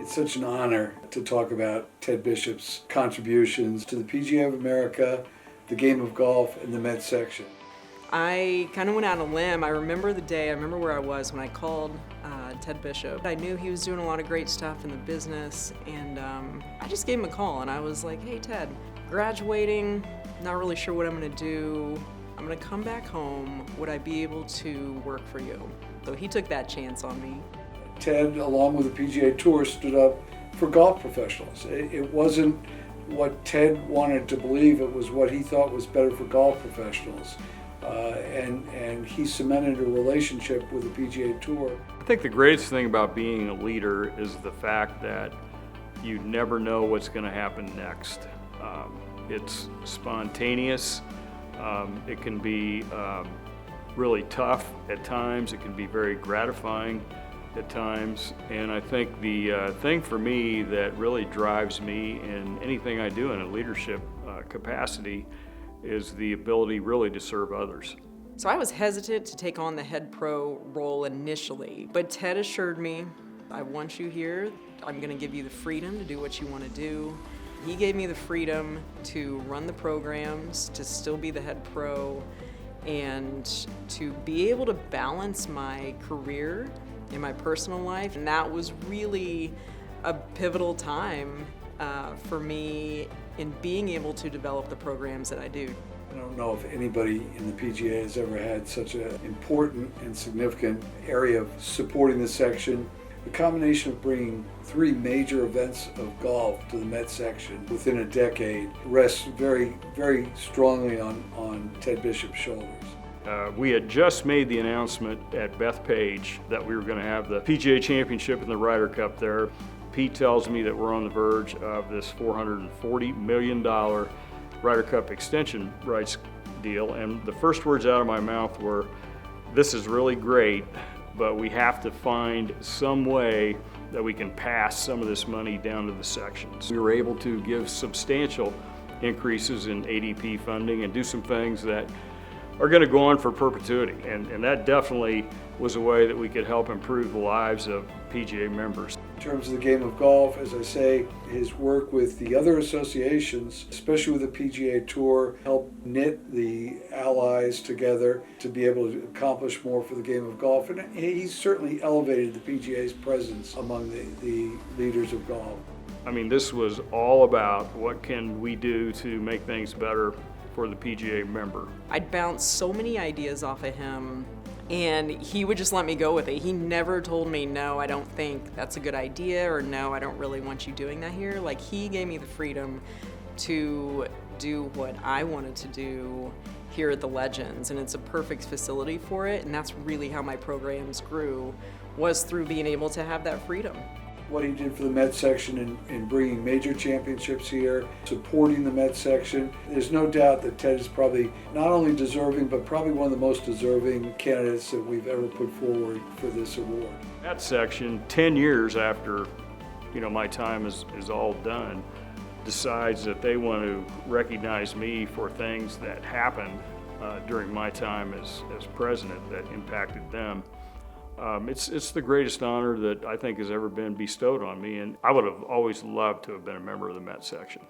It's such an honor to talk about Ted Bishop's contributions to the PGA of America, the game of golf, and the Met section. I kind of went out on a limb. I remember the day, I remember where I was when I called Ted Bishop. I knew he was doing a lot of great stuff in the business, and I just gave him a call, and I was like, hey Ted, graduating, not really sure what I'm gonna do. I'm gonna come back home. Would I be able to work for you? So he took that chance on me. Ted, along with the PGA Tour, stood up for golf professionals. It wasn't what Ted wanted to believe, it was what he thought was better for golf professionals. And he cemented a relationship with the PGA Tour. I think the greatest thing about being a leader is the fact that you never know what's going to happen next. It's spontaneous. It can be really tough at times. It can be very gratifying at times. And I think the thing for me that really drives me in anything I do in a leadership capacity is the ability really to serve others. So I was hesitant to take on the head pro role initially, but Ted assured me, I want you here. I'm gonna give you the freedom to do what you wanna do. He gave me the freedom to run the programs, to still be the head pro, and to be able to balance my career and my personal life. And that was really a pivotal time for me in being able to develop the programs that I do. I don't know if anybody in the PGA has ever had such an important and significant area of supporting the section. The combination of bringing 3 major events of golf to the Met section within a decade rests very, very strongly on Ted Bishop's shoulders. We had just made the announcement at Bethpage that we were going to have the PGA Championship and the Ryder Cup there. Pete tells me that we're on the verge of this $440 million Ryder Cup extension rights deal, and the first words out of my mouth were, this is really great, but we have to find some way that we can pass some of this money down to the sections. We were able to give substantial increases in ADP funding and do some things that are going to go on for perpetuity, and that definitely was a way that we could help improve the lives of PGA members. In terms of the game of golf, as I say, his work with the other associations, especially with the PGA Tour, helped knit the allies together to be able to accomplish more for the game of golf. And he's certainly elevated the PGA's presence among the leaders of golf. I mean, this was all about what can we do to make things better for the PGA member. I'd bounce so many ideas off of him, and he would just let me go with it. He never told me, no, I don't think that's a good idea, or no, I don't really want you doing that here. Like, he gave me the freedom to do what I wanted to do here at the Legends, and it's a perfect facility for it, and that's really how my programs grew, was through being able to have that freedom. What he did for the Met section in bringing major championships here, supporting the Met section. There's no doubt that Ted is probably not only deserving, but probably one of the most deserving candidates that we've ever put forward for this award. Met section, 10 years after my time is all done, decides that they want to recognize me for things that happened during my time as president that impacted them. It's the greatest honor that I think has ever been bestowed on me, and I would have always loved to have been a member of the Met section.